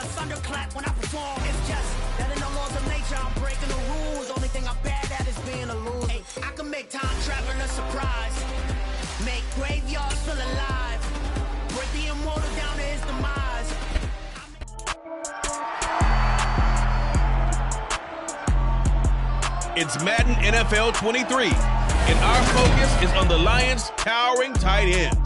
the thunderclap when I perform. It's just that in the laws of nature, I'm breaking the rules. Only thing I'm bad at is being a loser. Hey, I can make time traveling a surprise. Make graveyards feel alive. Break the immortal down to his demise. It's Madden NFL 23, and our focus is on the Lions' towering tight end.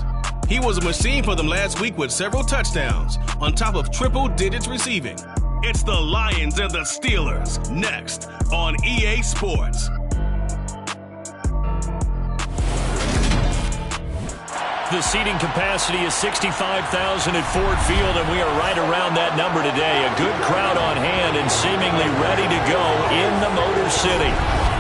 He was a machine for them last week with several touchdowns, on top of triple digits receiving. It's the Lions and the Steelers, next on EA Sports. The seating capacity is 65,000 at Ford Field, and we are right around that number today. A good crowd on hand and seemingly ready to go in the Motor City.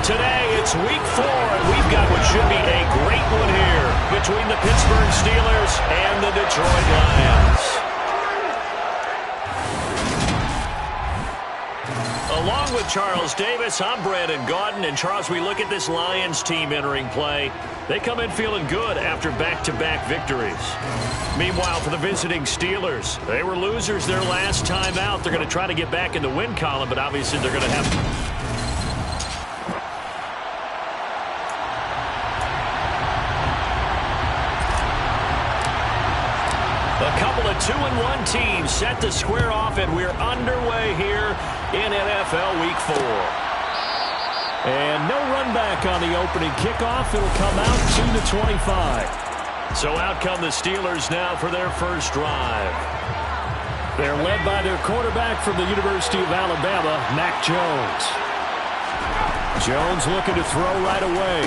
Today, it's week 4, and we've got what should be a great one here between the Pittsburgh Steelers and the Detroit Lions. Along with Charles Davis, I'm Brandon Gaudin. And Charles, we look at this Lions team entering play. They come in feeling good after back-to-back victories. Meanwhile, for the visiting Steelers, they were losers their last time out. They're going to try to get back in the win column, but obviously they're going to have... A couple of 2-1 teams set to square off, and we're underway here in NFL Week 4. And no run back on the opening kickoff. It'll come out 2-25. So out come the Steelers now for their first drive. They're led by their quarterback from the University of Alabama, Mac Jones. Jones looking to throw right away.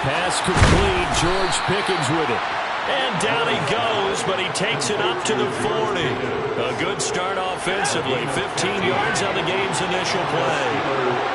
Pass complete. George Pickens with it. And down he goes, but he takes it up to the 40. A good start offensively. 15 yards on the game's initial play.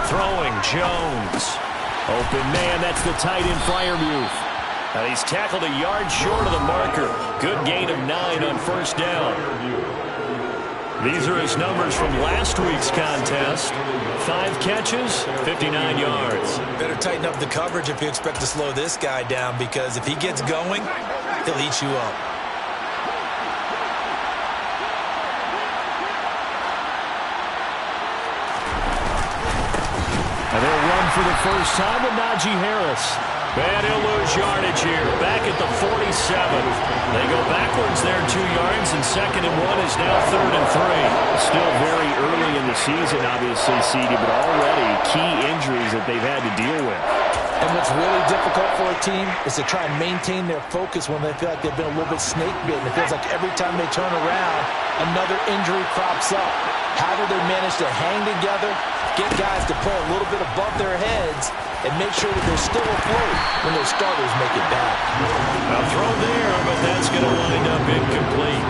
Throwing Jones. Open man, that's the tight end Freiermuth. He's tackled a yard short of the marker. Good gain of 9 on first down. These are his numbers from last week's contest. 5 catches, 59 yards. Better tighten up the coverage if you expect to slow this guy down, because if he gets going, he'll eat you up. And they'll run for the first time with Najee Harris. And he'll lose yardage here. Back at the 47. They go backwards there 2 yards, and 2nd and 1 is now 3rd and 3. Still very early in the season, obviously, CD, but already key injuries that they've had to deal with. And what's really difficult for a team is to try and maintain their focus when they feel like they've been a little bit snake-bitten. It feels like every time they turn around, another injury crops up. How do they manage to hang together, get guys to play a little bit above their heads, and make sure that they're still afloat when their starters make it back? A throw there, but that's going to wind up incomplete.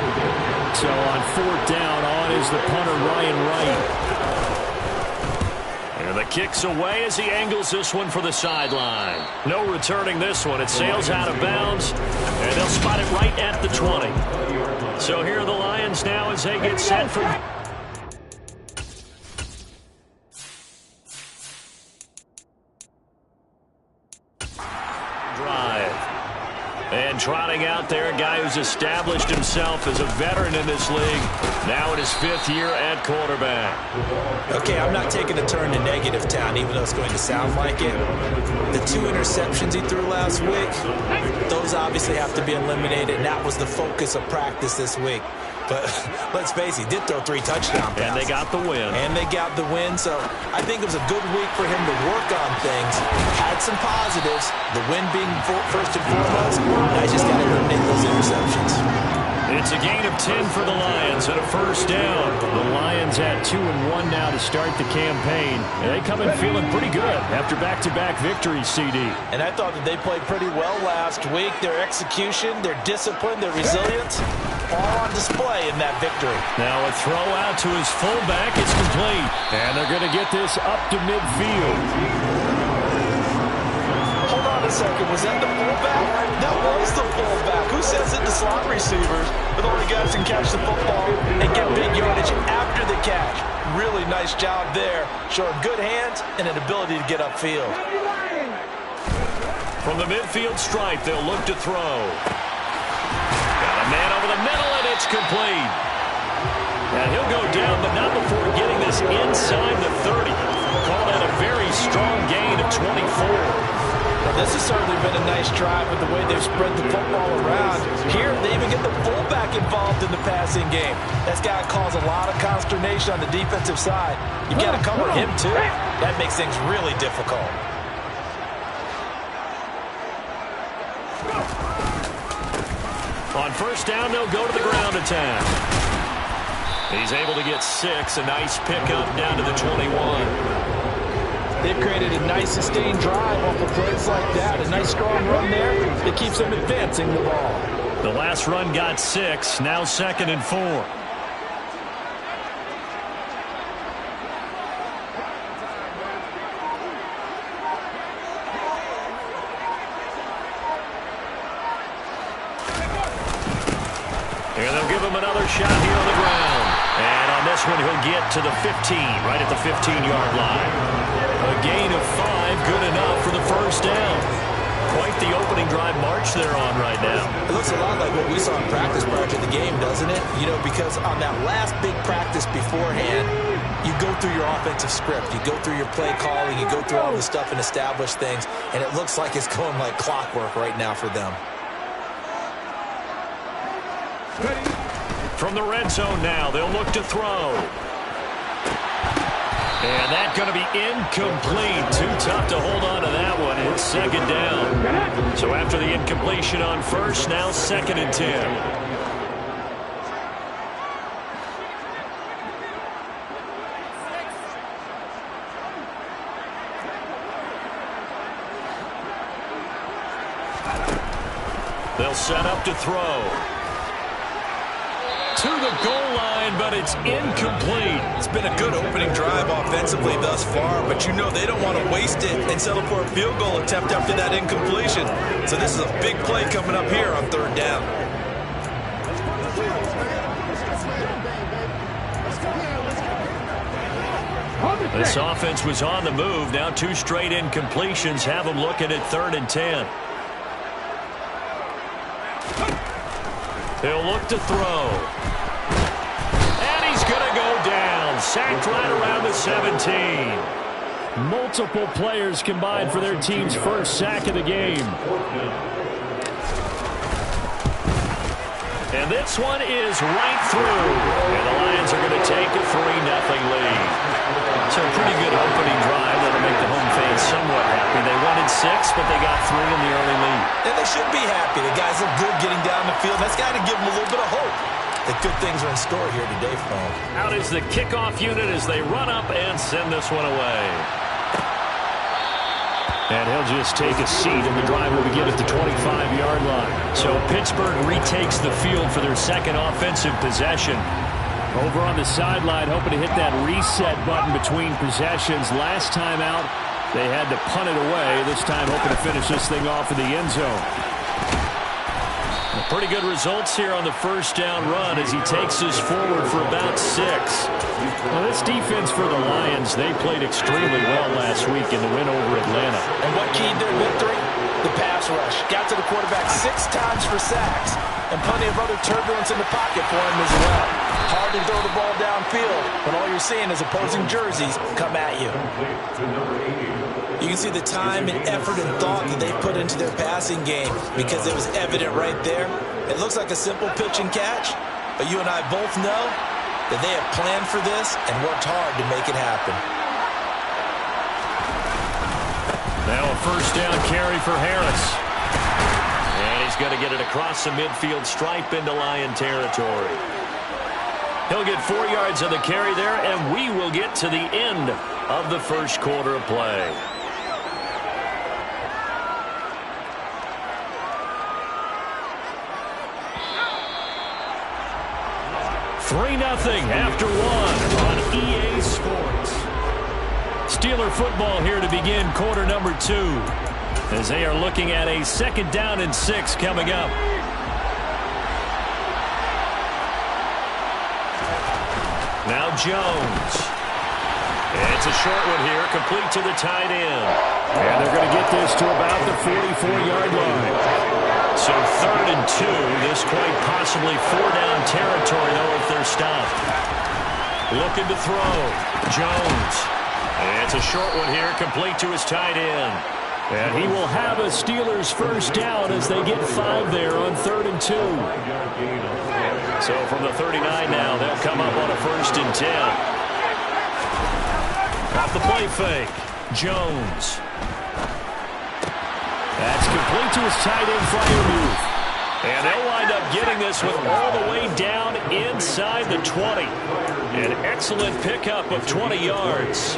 So on 4th down, on is the punter, Ryan Wright. And the kick's away as he angles this one for the sideline. No returning this one. It sails out of bounds, and they'll spot it right at the 20. So here are the Lions now as they get set for... And trotting out there, a guy who's established himself as a veteran in this league, now in his 5th year at quarterback. Okay, I'm not taking a turn to negative town, even though it's going to sound like it. The 2 interceptions he threw last week, those obviously have to be eliminated, and that was the focus of practice this week. But let's face it, he did throw 3 touchdown passes. And they got the win. So I think it was a good week for him to work on things. Had some positives. The win being first and foremost. Now he's just got to eliminate those interceptions. It's a gain of 10 for the Lions and a first down. The Lions at 2-1 now to start the campaign. And they come in feeling pretty good after back-to-back victories, CD. And I thought that they played pretty well last week. Their execution, their discipline, their resilience, all on display in that victory. Now a throw out to his fullback is complete. And they're going to get this up to midfield. Hold on a second. Was that the fullback? That was the fullback. Who says it to slot receivers? But the only guys can catch the football and get big yardage after the catch. Really nice job there. Showing good hands and an ability to get upfield. From the midfield stripe, they'll look to throw. Got a man over the middle, and it's complete. And he'll go down, but not before getting this inside the 30. Call that a very strong gain of 24. Well, this has certainly been a nice drive with the way they've spread the football around. Here, they even get the fullback involved in the passing game. That's got to cause a lot of consternation on the defensive side. You've got to cover him, too. That makes things really difficult. On first down, they'll go to the ground attack. He's able to get 6. A nice pickup down to the 21. They've created a nice sustained drive off of plays like that. A nice strong run there that keeps them advancing the ball. The last run got 6. Now 2nd and 4. And they'll give him another shot here on the ground. And on this one, he'll get to the 15, right at the 15-yard line. A gain of 5, good enough for the first down. Quite the opening drive march they're on right now. It looks a lot like what we saw in practice prior to the game, doesn't it? You know, because on that last big practice beforehand, you go through your offensive script. You go through your play calling. You go through all the stuff and establish things. And it looks like it's going like clockwork right now for them. From the red zone now, they'll look to throw. And that's going to be incomplete. Too tough to hold on to that one. It's 2nd down. So after the incompletion on first, now 2nd and 10. They'll set up to throw. To the goal line, but it's incomplete. It's been a good opening drive offensively thus far, but you know they don't want to waste it and settle for a field goal attempt after that incompletion. So this is a big play coming up here on 3rd down. This offense was on the move. Now 2 straight incompletions have them looking at 3rd and 10. They'll look to throw. And he's going to go down. Sacked right around the 17. Multiple players combined for their team's first sack of the game. And this one is right through. And the Lions are going to take a 3-0 lead. So a pretty good opening drive that'll make the home fans somewhat happy. They wanted 6, but they got 3 in the early lead. And they should be happy. The guys look good getting down the field. That's got to give them a little bit of hope that good things are in store here today for them. Out is the kickoff unit as they run up and send this one away. And he'll just take a seat, and the drive will begin at the 25-yard line. So Pittsburgh retakes the field for their 2nd offensive possession. Over on the sideline, hoping to hit that reset button between possessions. Last time out, they had to punt it away. This time, hoping to finish this thing off in the end zone. Pretty good results here on the first down run as he takes us forward for about 6. Well, this defense for the Lions, they played extremely well last week in the win over Atlanta. And what keyed their victory? The pass rush. Got to the quarterback 6 times for sacks. And plenty of other turbulence in the pocket for him as well. Hard to throw the ball downfield when all you're seeing is opposing jerseys come at you. You can see the time and effort and thought that they put into their passing game because it was evident right there. It looks like a simple pitch and catch, But you and I both know that they have planned for this and worked hard to make it happen. Now a first down carry for Harris. And he's going to get it across the midfield stripe into Lion territory. He'll get 4 yards on the carry there, and we will get to the end of the first quarter of play. 3-0 after 1 on EA Sports. Steeler football here to begin quarter number 2 as they are looking at a 2nd down and 6 coming up. Now Jones. It's a short one here, complete to the tight end. And they're going to get this to about the 44-yard line. So 3rd and 2. This quite possibly 4-down territory, though, if they're stopped. Looking to throw. Jones. It's a short one here, complete to his tight end. And he will have a Steelers first down as they get 5 there on 3rd and 2. So from the 39 now, they'll come up on a 1st and 10. Off the play fake. Jones. That's complete to his tight end, Freiermuth. And they'll wind up getting this with all the way down inside the 20. An excellent pickup of 20 yards.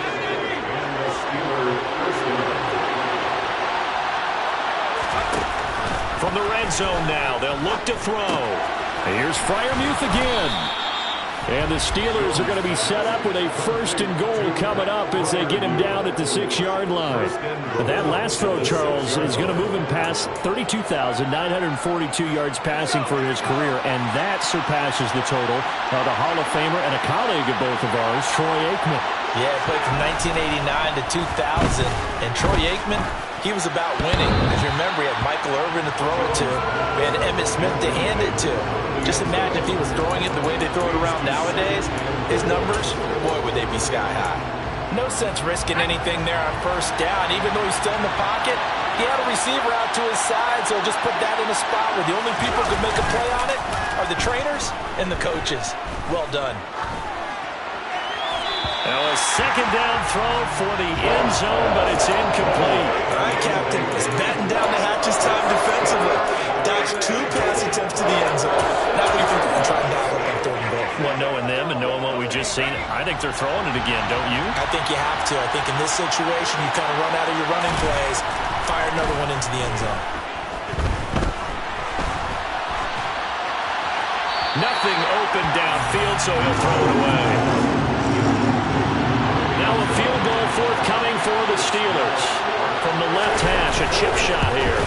From the red zone now, they'll look to throw. Here's Freiermuth again. And the Steelers are going to be set up with a 1st and goal coming up as they get him down at the 6-yard line. But that last throw, Charles, is going to move him past 32,942 yards passing for his career, and that surpasses the total of the Hall of Famer and a colleague of both of ours, Troy Aikman. Yeah, he played from 1989 to 2000, and Troy Aikman, he was about winning. If you remember, he had Michael Irvin to throw it to. We had Emmitt Smith to hand it to. Just imagine if he was throwing it the way they throw it around nowadays. His numbers, boy, would they be sky high. No sense risking anything there on 1st down. Even though he's still in the pocket, he had a receiver out to his side, so just put that in a spot where the only people who could make a play on it are the trainers and the coaches. Well done. Now a 2nd down throw for the end zone, but it's incomplete. All right, Captain. It's batten down the hatches time defensively. Dodged 2 pass attempts to the end zone. Now what do you think they're going to try and dial up that 3rd and goal? Well, knowing them and knowing what we just seen, I think they're throwing it again, don't you? I think you have to. I think in this situation, you kind of run out of your running plays, fire another one into the end zone. Nothing open downfield, so he'll throw it away. Now a field goal forthcoming for the Steelers. From the left hash, a chip shot here.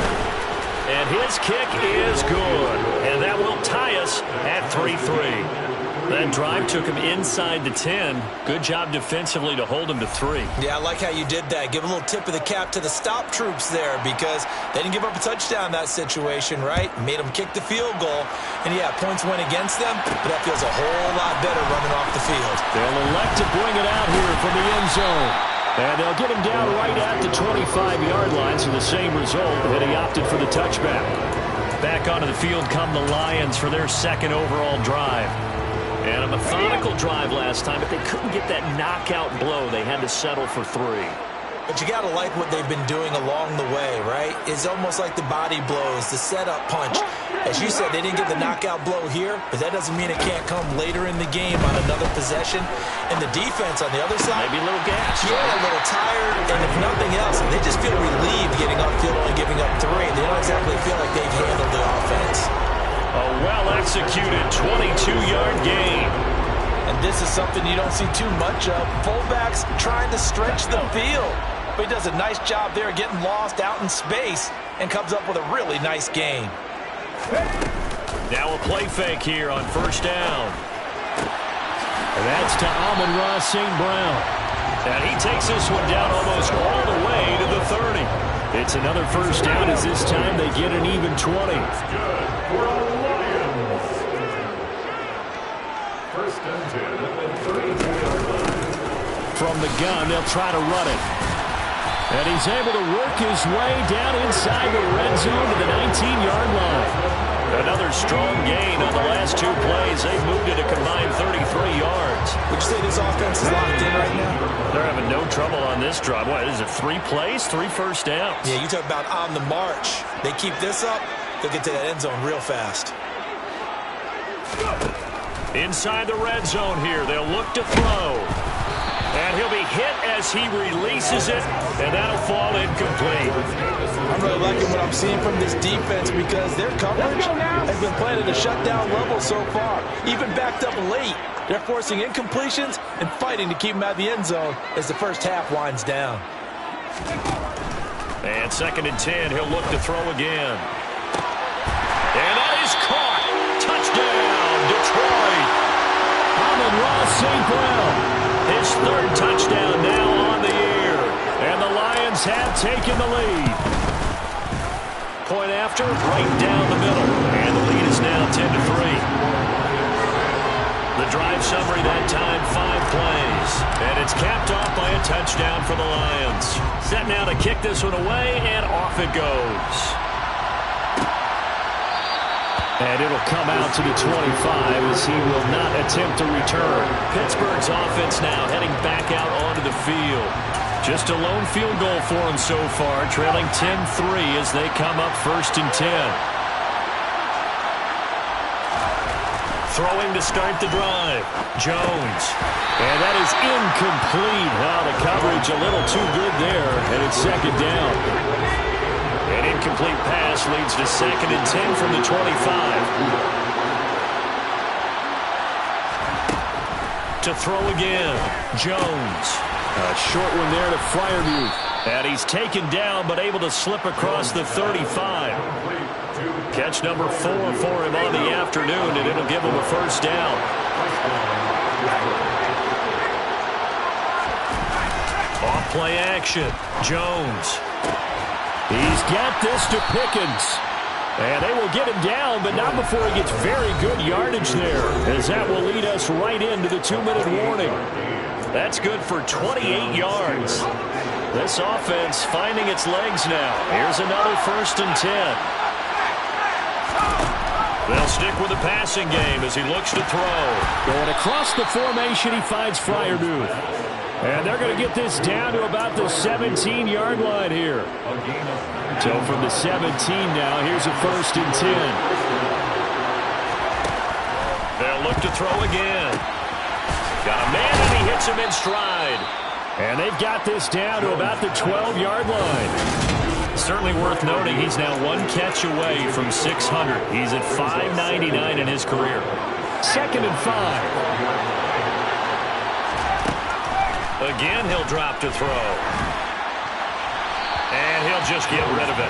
And his kick is good. And that will tie us at 3-3. That drive took him inside the 10. Good job defensively to hold him to 3. Yeah, I like how you did that. Give a little tip of the cap to the stop troops there because they didn't give up a touchdown in that situation, right? Made them kick the field goal. And, yeah, points went against them, but that feels a whole lot better running off the field. They'll elect to bring it out here from the end zone. And they'll get him down right at the 25-yard line, so the same result, but he opted for the touchback. Back onto the field come the Lions for their 2nd overall drive. And a methodical drive last time, but they couldn't get that knockout blow. They had to settle for 3. But you got to like what they've been doing along the way, right? It's almost like the body blows, the setup punch. As you said, they didn't get the knockout blow here, but that doesn't mean it can't come later in the game on another possession. And the defense on the other side, maybe a little gassed. Yeah, a little tired, and if nothing else, they just feel relieved getting upfield only giving up 3. They don't exactly feel like they've handled the offense. A well-executed 22-yard gain. And this is something you don't see too much of. Fullbacks trying to stretch the field. But he does a nice job there getting lost out in space and comes up with a really nice gain. Now a play fake here on 1st down. And that's to Amon-Ra St. Brown. And he takes this one down almost all the way to the 30. It's another 1st down as this time they get an even 20. From the gun, they'll try to run it. And he's able to work his way down inside the red zone to the 19-yard line. Another strong gain on the last 2 plays. They've moved it a combined 33 yards. Would you say this offense is locked in right now? They're having no trouble on this drive. What is it, 3 plays, 3 first downs? Yeah, you talk about on the march. They keep this up, they'll get to that end zone real fast. Inside the red zone here, they'll look to throw. And he'll be hit as he releases it, and that'll fall incomplete. I'm really liking what I'm seeing from this defense because their coverage has been playing at a shutdown level so far. Even backed up late, they're forcing incompletions and fighting to keep them out of the end zone as the first half winds down. And 2nd and 10, he'll look to throw again. And that is caught. Touchdown, Detroit. Amon-Ra St. Brown. His 3rd touchdown now on the year. And the Lions have taken the lead. Point after, right down the middle. And the lead is now 10-3. The drive summary that time, 5 plays. And it's capped off by a touchdown for the Lions. Set now to kick this one away, and off it goes. And it'll come out to the 25 as he will not attempt to return. Pittsburgh's offense now heading back out onto the field. Just a lone field goal for him so far, trailing 10-3 as they come up 1st and 10. Throwing to start the drive. Jones. And that is incomplete. Now the coverage a little too good there, and it's 2nd down. An incomplete pass leads to 2nd and 10 from the 25. To throw again. Jones. A short one there to Freiermuth. And he's taken down but able to slip across the 35. Catch number 4 for him on the afternoon, and it'll give him a 1st down. Off play action. Jones. He's got this to Pickens. And they will get him down, but not before he gets very good yardage there, as that will lead us right into the 2-minute warning. That's good for 28 yards. This offense finding its legs now. Here's another 1st and 10. They'll stick with the passing game as he looks to throw. Going across the formation, he finds Freiermuth. And they're going to get this down to about the 17-yard line here. So from the 17 now, here's a 1st and 10. They'll look to throw again. Got a man, and he hits him in stride. And they've got this down to about the 12-yard line. Certainly worth noting, he's now 1 catch away from 600. He's at 599 in his career. 2nd and 5. Again, he'll drop to throw. And he'll just get rid of it.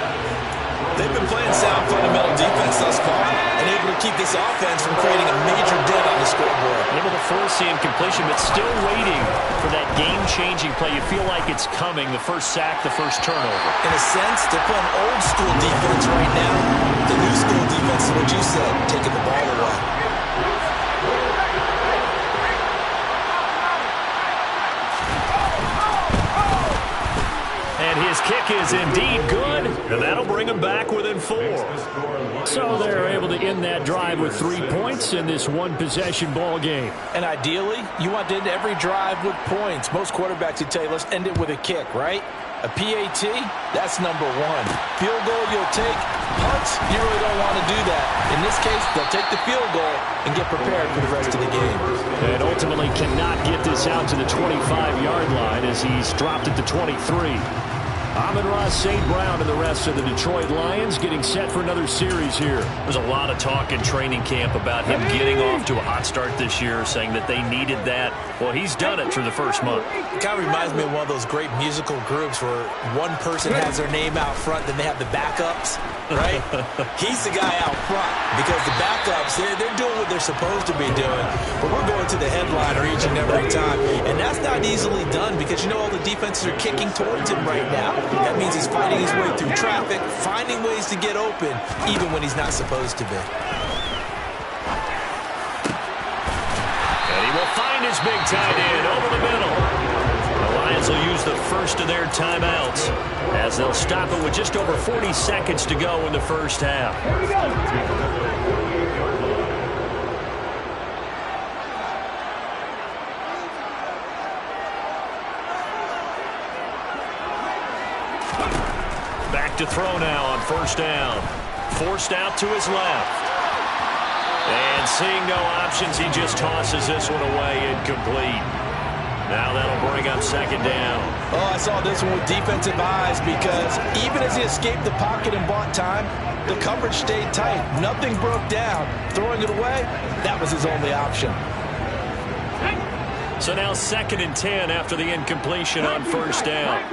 They've been playing sound fundamental defense thus far and able to keep this offense from creating a major dent on the scoreboard. Able to force the incompletion, but still waiting for that game-changing play. You feel like it's coming, the first sack, the first turnover. In a sense, they're playing old-school defense right now. The new-school defense is what you said, taking the ball away. And his kick is indeed good, and that'll bring him back within 4. So they're able to end that drive with 3 points in this one-possession ball game. And ideally, you want to end every drive with points. Most quarterbacks would tell you, let's end it with a kick, right? A PAT, that's number 1. Field goal you'll take. Punts, you really don't want to do that. In this case, they'll take the field goal and get prepared for the rest of the game. And ultimately cannot get this out to the 25-yard line as he's dropped at the 23. Amon-Ra St. Brown and the rest of the Detroit Lions getting set for another series here. There's a lot of talk in training camp about him getting off to a hot start this year, saying that they needed that. Well, he's done it through the first month. It kind of reminds me of one of those great musical groups where one person has their name out front, then they have the backups, right? He's the guy out front because the backups, they're doing what they're supposed to be doing, but we're going to the headliner each and every time. And that's not easily done because, you know, all the defenses are kicking towards him right now. That means he's fighting his way through traffic, finding ways to get open, even when he's not supposed to be. And he will find his big tight end over the middle. The Lions will use the first of their timeouts as they'll stop it with just over 40 seconds to go in the first half. Here we go. Back to throw now on first down. Forced out to his left. And seeing no options, he just tosses this one away, incomplete. Now that'll bring up second down. Oh, I saw this one with defensive eyes because even as he escaped the pocket and bought time, the coverage stayed tight. Nothing broke down. Throwing it away, that was his only option. So now 2nd and 10 after the incompletion on first down.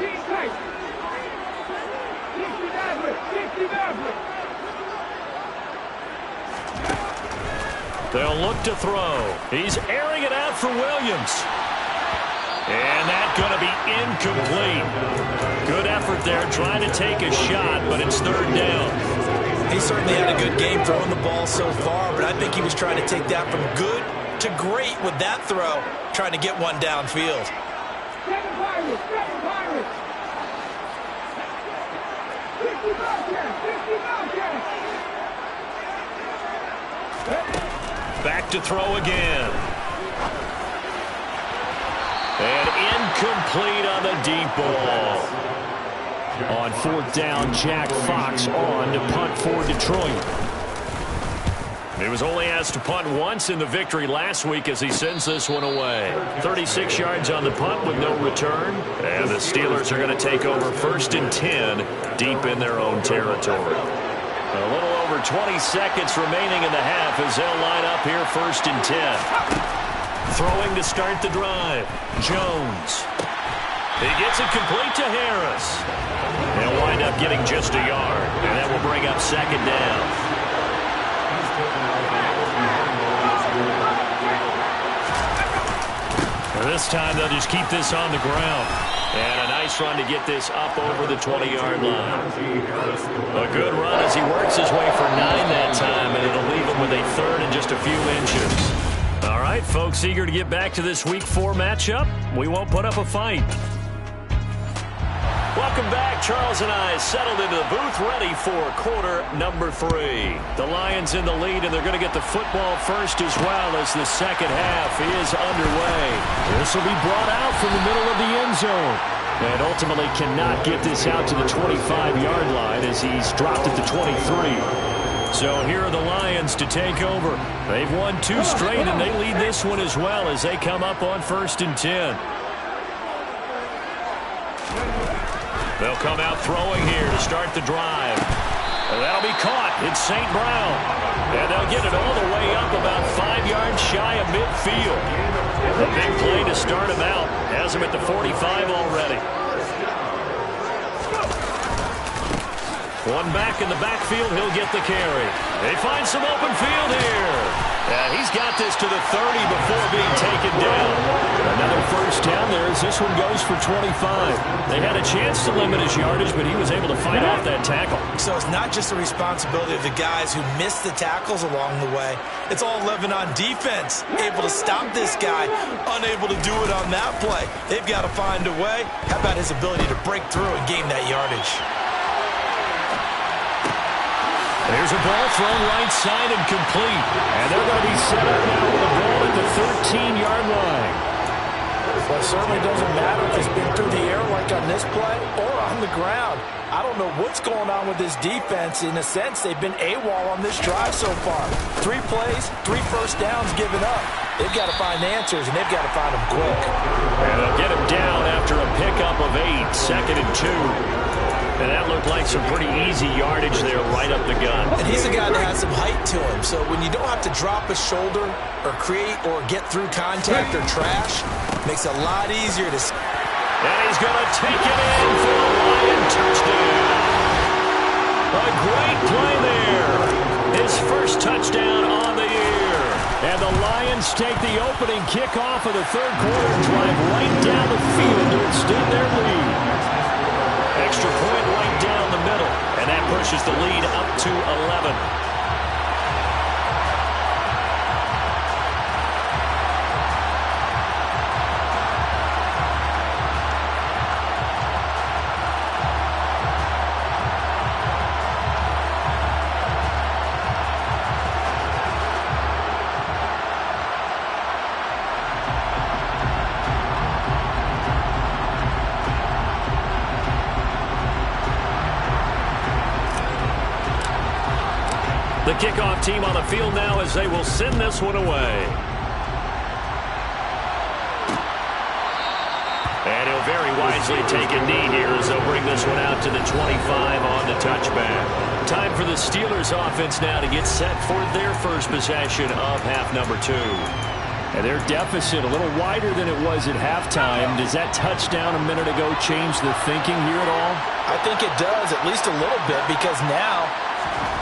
They'll look to throw. He's airing it out for Williams. And that's going to be incomplete. Good effort there trying to take a shot, but it's 3rd down. He certainly had a good game throwing the ball so far, but I think he was trying to take that from good to great with that throw, trying to get one downfield. Back to throw again. And incomplete on the deep ball. On 4th down, Jack Fox on to punt for Detroit. He was only asked to punt once in the victory last week as he sends this one away. 36 yards on the punt with no return. And the Steelers are going to take over 1st and 10 deep in their own territory. A little over 20 seconds remaining in the half as they'll line up here 1st and 10. Throwing to start the drive. Jones. He gets it complete to Harris. They'll wind up getting just a yard. And that will bring up 2nd down. This time they'll just keep this on the ground. And a nice run to get this up over the 20-yard line. A good run as he works his way for 9 that time, and it'll leave him with a 3rd and just a few inches. All right, folks, eager to get back to this Week 4 matchup. We won't put up a fight. Welcome back. Charles and I settled into the booth ready for quarter number 3. The Lions in the lead, and they're going to get the football first as well as the second half is underway. This will be brought out from the middle of the end zone. And ultimately cannot get this out to the 25-yard line as he's dropped at the 23. So here are the Lions to take over. They've won 2 straight, and they lead this one as well as they come up on 1st and 10. They'll come out throwing here to start the drive. And that'll be caught. It's St. Brown. And they'll get it all the way up about 5 yards shy of midfield. A big play to start him out. Has him at the 45 already. One back in the backfield. He'll get the carry. They find some open field here. He's got this to the 30 before being taken down. Another first down there as this one goes for 25. They had a chance to limit his yardage, but he was able to fight off that tackle. So it's not just the responsibility of the guys who missed the tackles along the way. It's all 11 on defense. Able to stop this guy, unable to do it on that play. They've got to find a way. How about his ability to break through and gain that yardage? There's a ball thrown right side and complete. And they're going to be set up now with the ball at the 13-yard line. Well, it certainly doesn't matter if it's been through the air like on this play or on the ground. I don't know what's going on with this defense. In a sense, they've been AWOL on this drive so far. 3 plays, 3 first downs given up. They've got to find answers, and they've got to find them quick. And they'll get him down after a pickup of 8, 2nd and 2. And that looked like some pretty easy yardage there right up the gut. And he's a guy that has some height to him, so when you don't have to drop a shoulder or create or get through contact or trash, makes it a lot easier to... And he's going to take it in for a Lion touchdown. A great play there. His first touchdown on the year. And the Lions take the opening kickoff of the 3rd quarter and drive right down the field to extend their lead. Extra point right down the middle, and that pushes the lead up to 11. The kickoff team on the field now as they will send this one away. And he'll very wisely take a knee here as they'll bring this one out to the 25 on the touchback. Time for the Steelers offense now to get set for their first possession of half number 2. And their deficit a little wider than it was at halftime. Does that touchdown a minute ago change the thinking here at all? I think it does, at least a little bit, because now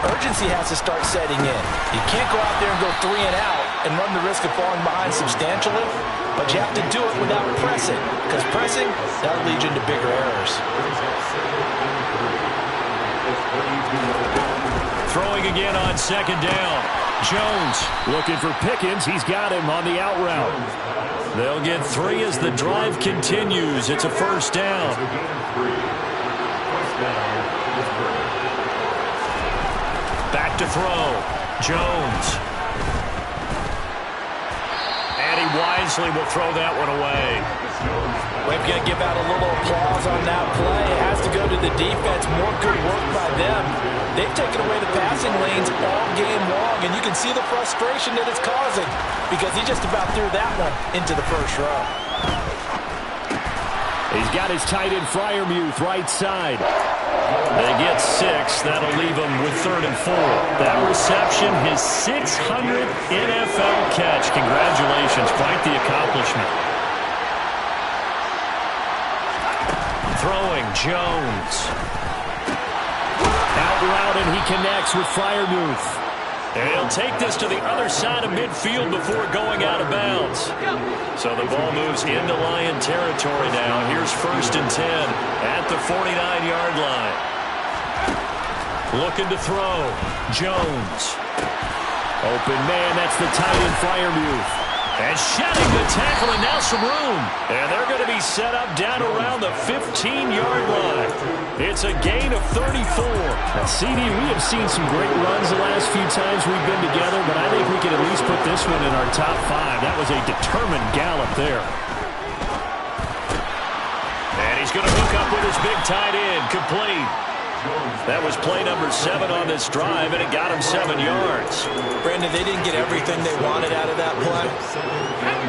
urgency has to start setting in. You can't go out there and go 3 and out and run the risk of falling behind substantially, but you have to do it without pressing, because pressing, that'll lead you into bigger errors. Throwing again on second down. Jones looking for Pickens. He's got him on the out route. They'll get 3 as the drive continues. It's a first down. Back to throw. Jones. And he wisely will throw that one away. We're going to give out a little applause on that play. It has to go to the defense. More good work by them. They've taken away the passing lanes all game long, and you can see the frustration that it's causing because he just about threw that one into the first row. He's got his tight end Freiermuth right side. They get 6. That'll leave him with 3rd and 4. That reception, his 600th NFL catch. Congratulations. Quite the accomplishment. Throwing, Jones. Out route, and he connects with Freiermuth. And he'll take this to the other side of midfield before going out of bounds. So the ball moves into Lion territory now. Here's 1st and 10 at the 49-yard line. Looking to throw. Jones. Open man, that's the tight end Freiermuth. And shedding the tackle, and now some room. And they're going to be set up down around the 15-yard line. It's a gain of 34. Now, CD, we have seen some great runs the last few times we've been together, but I think we can at least put this one in our top 5. That was a determined gallop there. And he's going to hook up with his big tight end, complete. That was play number 7 on this drive, and it got him 7 yards. Brandon, they didn't get everything they wanted out of that play,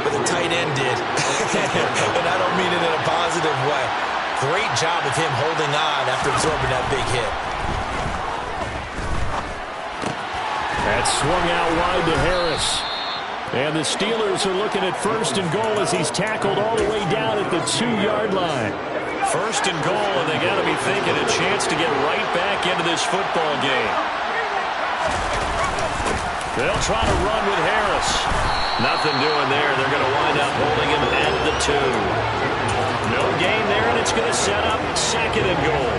but the tight end did. And I don't mean it in a positive way. Great job of him holding on after absorbing that big hit. That swung out wide to Harris. And the Steelers are looking at 1st and goal as he's tackled all the way down at the 2-yard line. 1st and goal, and they got to be thinking a chance to get right back into this football game. They'll try to run with Harris. Nothing doing there. They're going to wind up holding him at the 2. No gain there, and it's going to set up 2nd and goal.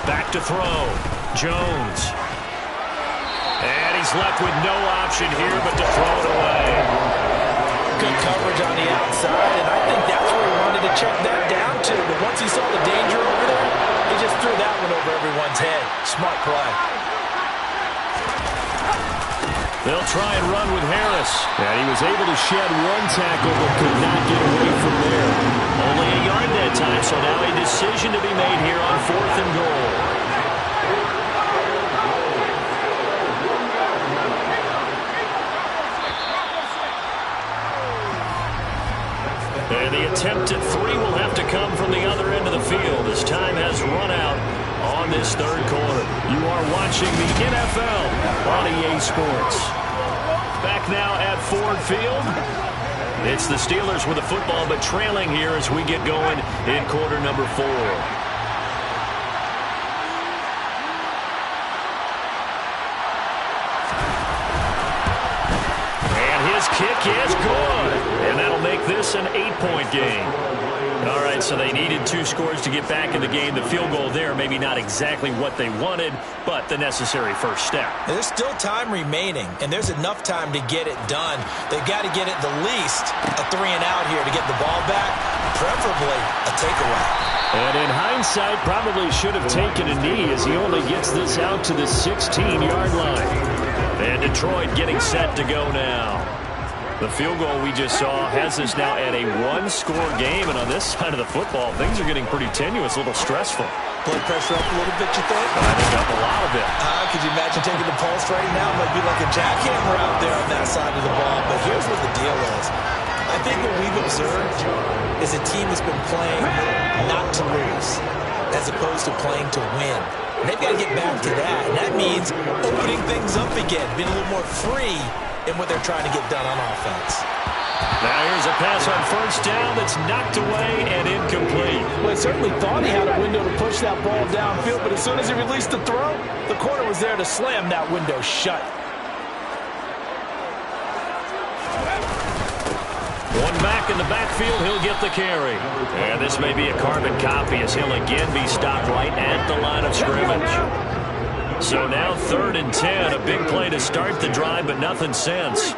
Back to throw. Jones. And he's left with no option here but to throw it away. Good coverage on the outside, and I think that's where he wanted to check that down to. But once he saw the danger over there, he just threw that one over everyone's head. Smart play. They'll try and run with Harris. And he was able to shed 1 tackle but could not get away from there. Only a yard that time, so now a decision to be made here on 4th and goal. And the attempt at 3 will have to come from the other end of the field as time has run out on this 3rd quarter. You are watching the NFL on EA Sports. Back now at Ford Field. It's the Steelers with the football, but trailing here as we get going in quarter number 4. Kick is good, and that'll make this an 8-point game. All right, so they needed 2 scores to get back in the game. The field goal there, maybe not exactly what they wanted, but the necessary first step. There's still time remaining, and there's enough time to get it done. They've got to get at the least a 3 and out here to get the ball back, preferably a takeaway. And in hindsight, probably should have taken a knee as he only gets this out to the 16-yard line. And Detroit getting set to go now. The field goal we just saw has us now at a one-score game, and on this side of the football, things are getting pretty tenuous, a little stressful. Blood pressure up a little bit, you think? I think up a lot of it. Could you imagine taking the pulse right now? Might be like a jackhammer out there on that side of the ball. But here's what the deal is. I think what we've observed is a team that's been playing not to lose as opposed to playing to win. And they've got to get back to that. And that means opening things up again, being a little more free in what they're trying to get done on offense. Now here's a pass on first down that's knocked away and incomplete. Well, he certainly thought he had a window to push that ball downfield, but as soon as he released the throw, the corner was there to slam that window shut. One back in the backfield, he'll get the carry. And this may be a carbon copy as he'll again be stopped right at the line of scrimmage. So now 3rd and 10, a big play to start the drive, but nothing since.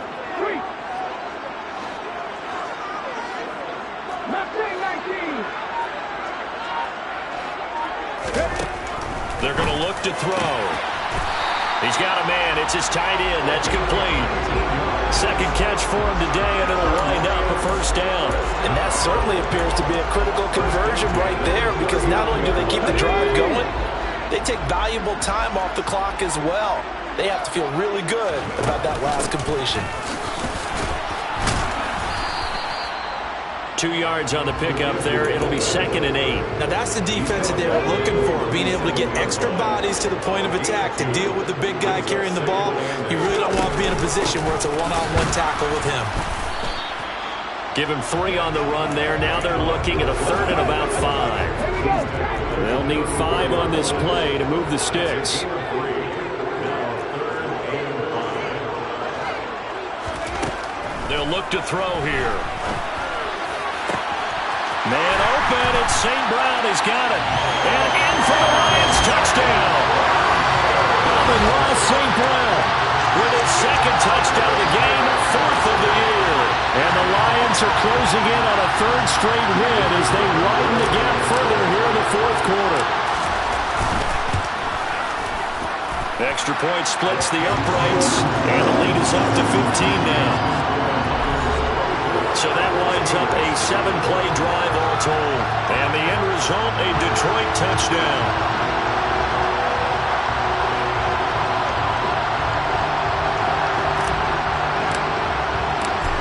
They're going to look to throw. He's got a man. It's his tight end. That's complete. Second catch for him today, and it'll wind up a first down. And that certainly appears to be a critical conversion right there, because not only do they keep the drive going, they take valuable time off the clock as well. They have to feel really good about that last completion. 2 yards on the pickup there. It'll be 2nd and 8. Now that's the defense that they were looking for, being able to get extra bodies to the point of attack to deal with the big guy carrying the ball. You really don't want to be in a position where it's a one-on-one tackle with him. Give him 3 on the run there. Now they're looking at a 3rd and about 5. They'll need 5 on this play to move the sticks. They'll look to throw here. Man open, it's St. Brown. He's got it. And in for the Lions, touchdown. Alvin Ross St. Brown with his 2nd touchdown of the game, 4th of the year. And the Lions are closing in on a 3rd straight win as they widen the gap further here in the 4th quarter. Extra point splits the uprights, and the lead is up to 15 now. So that winds up a 7-play drive all told. And the end result, a Detroit touchdown.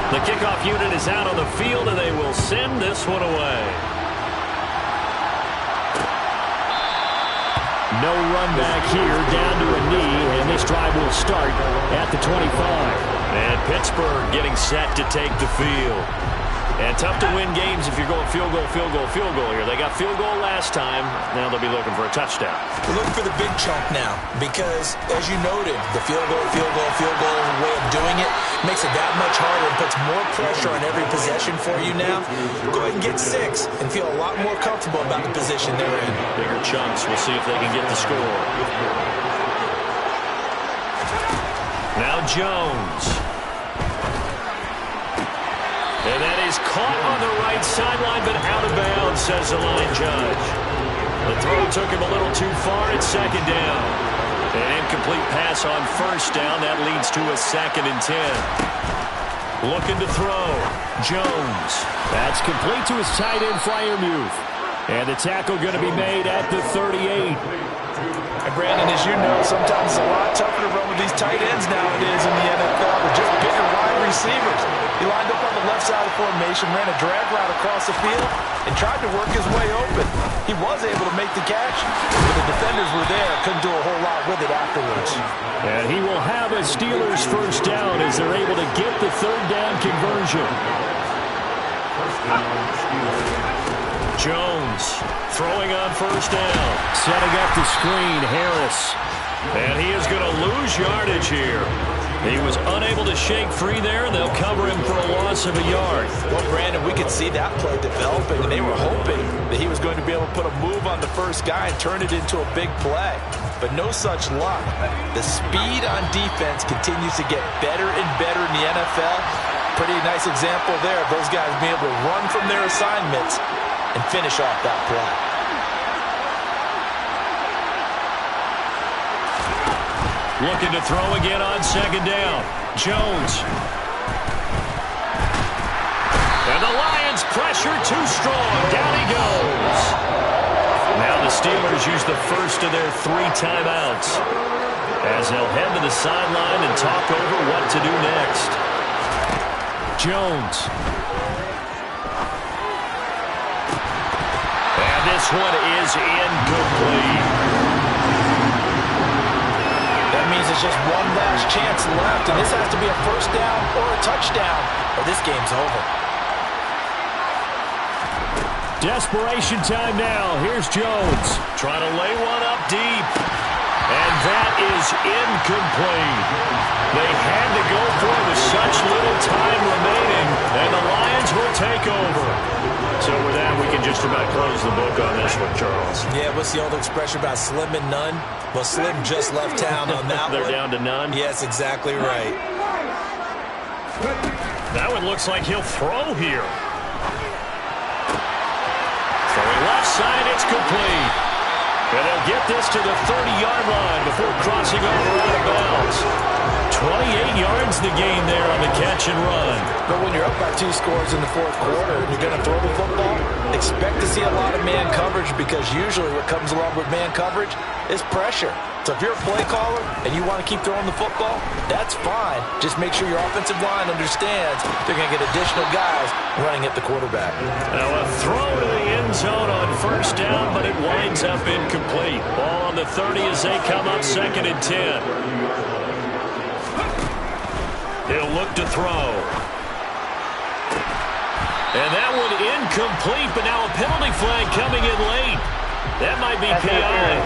The kickoff unit is out on the field, and they will send this one away. No run back here, down to a knee, and this drive will start at the 25. And Pittsburgh getting set to take the field. And tough to win games if you're going field goal, field goal, field goal here. They got field goal last time. Now they'll be looking for a touchdown. We're looking for the big chunk now because, as you noted, the field goal way of doing it makes it that much harder and puts more pressure on every possession for you now. Go ahead and get 6 and feel a lot more comfortable about the position they're in. Bigger chunks. We'll see if they can get the score. Now Jones. And that is caught on the right sideline, but out of bounds, says the line judge. The throw took him a little too far. It's 2nd down. An incomplete pass on 1st down. That leads to a 2nd and 10. Looking to throw. Jones. That's complete to his tight end, Freiermuth. And the tackle going to be made at the 38. And Brandon, as you know, sometimes it's a lot tougher to run with these tight ends nowadays in the NFL. They're just bigger wide receivers. He lined up on the left side of the formation, ran a drag route across the field, and tried to work his way open. He was able to make the catch, but the defenders were there. Couldn't do a whole lot with it afterwards. And he will have a Steelers 1st down as they're able to get the 3rd down conversion. Jones throwing on 1st down. Setting up the screen, Harris. And he is going to lose yardage here. He was unable to shake free there, and they'll cover him for a loss of a yard. Well, Brandon, we could see that play developing, and they were hoping that he was going to be able to put a move on the first guy and turn it into a big play. But no such luck. The speed on defense continues to get better and better in the NFL. Pretty nice example there of those guys being able to run from their assignments and finish off that play. Looking to throw again on 2nd down. Jones. And the Lions pressure too strong. Down he goes. Now the Steelers use the first of their 3 timeouts as they'll head to the sideline and talk over what to do next. Jones. And this one is incomplete. That means it's just one last chance left, and this has to be a first down or a touchdown, or this game's over. Desperation time now. Here's Jones. Trying to lay one up deep. And that is incomplete. They had to go for it with such little time remaining, and the Lions will take over. So with that, we can just about close the book on this one, Charles. Yeah, what's the old expression about slim and none? Well, Slim just left town on that They're one. down to none? Yes, exactly right. That one looks like he'll throw here. Throwing left side, it's complete. And they'll get this to the 30-yard line before crossing over out of bounds. 28 yards the gain there on the catch and run. But when you're up by 2 scores in the 4th quarter and you're going to throw the football, expect to see a lot of man coverage, because usually what comes along with man coverage is pressure. So if you're a play caller and you want to keep throwing the football, that's fine. Just make sure your offensive line understands they're going to get additional guys running at the quarterback. Now a throw to the end zone on first down, but it winds up incomplete. Ball on the 30 as they come up 2nd and 10. He'll look to throw. And that one incomplete, but now a penalty flag coming in late. That might be PI.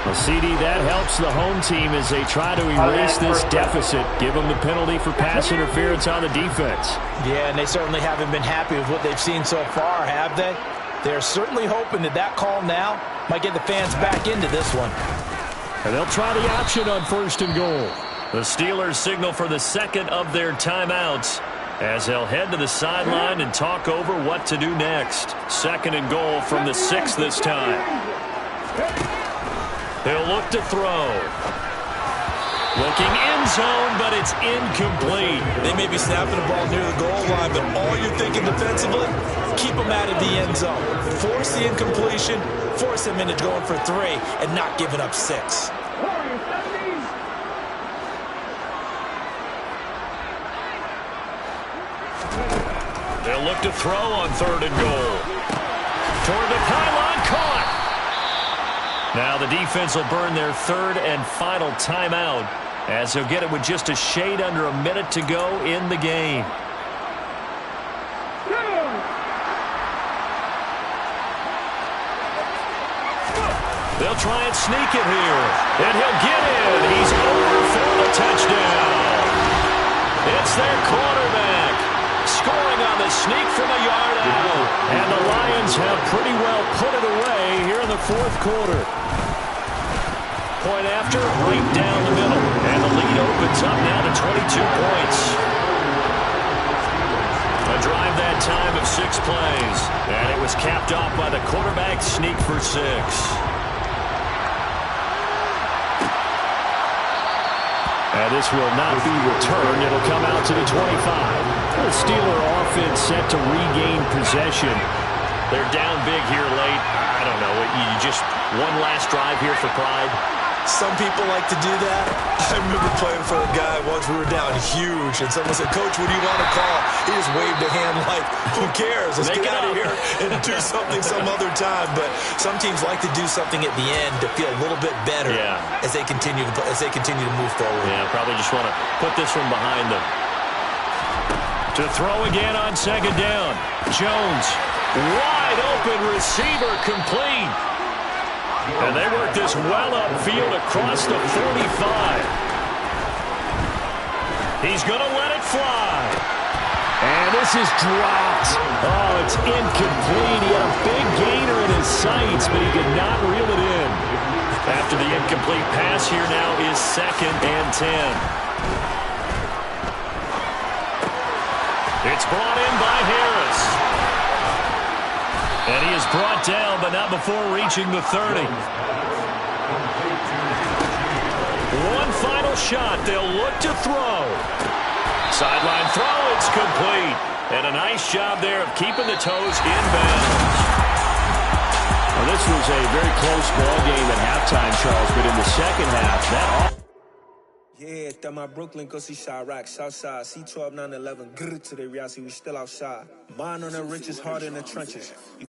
Well, CD, that helps the home team as they try to erase this deficit. Give them the penalty for pass interference on the defense. Yeah, and they certainly haven't been happy with what they've seen so far, have they? They're certainly hoping that that call now might get the fans back into this one. And they'll try the option on 1st and goal. The Steelers signal for the 2nd of their timeouts as they'll head to the sideline and talk over what to do next. 2nd and goal from the 6 this time. They'll look to throw. Looking end zone, but it's incomplete. They may be snapping the ball near the goal line, but all you're thinking defensively, keep them out of the end zone. Force the incompletion, force them into going for 3, and not giving up 6. They'll look to throw on 3rd and goal. Toward the pylon, caught. Now the defense will burn their 3rd and final timeout as they'll get it with just a shade under a minute to go in the game. They'll try and sneak it here. And he'll get in. He's over for the touchdown. It's their quarterback scoring on the sneak from a yard out. And the Lions have pretty well put it away here in the 4th quarter. Point after, right down the middle. And the lead opens up now to 22 points. A drive that time of 6 plays. And it was capped off by the quarterback sneak for 6. And this will not be returned. It'll come out to the 25. The Steeler offense set to regain possession. They're down big here late. I don't know. You just one last drive here for pride. Some people like to do that. I remember playing for a guy once. We were down huge, and someone said, "Coach, what do you want to call?" He just waved a hand like, "Who cares? Let's get out of here and do something some other time." But some teams like to do something at the end to feel a little bit better as they continue to move forward. Yeah, probably just want to put this one behind them. To throw again on 2nd down. Jones, wide open receiver, complete. And they work this well upfield across the 45. He's going to let it fly. And this is dropped. Oh, it's incomplete. He had a big gainer in his sights, but he could not reel it in. After the incomplete pass, here now is 2nd and 10. It's brought in by Harris. And he is brought down, but not before reaching the 30. One final shot. They'll look to throw. Sideline throw, it's complete. And a nice job there of keeping the toes in bounds. Well, this was a very close ball game at halftime, Charles, but in the second half, that yeah, that my Brooklyn, go see Chirac, Southside, C12, 911, grrr to the reality, we still outside. Mine on the riches, hard in the trenches. You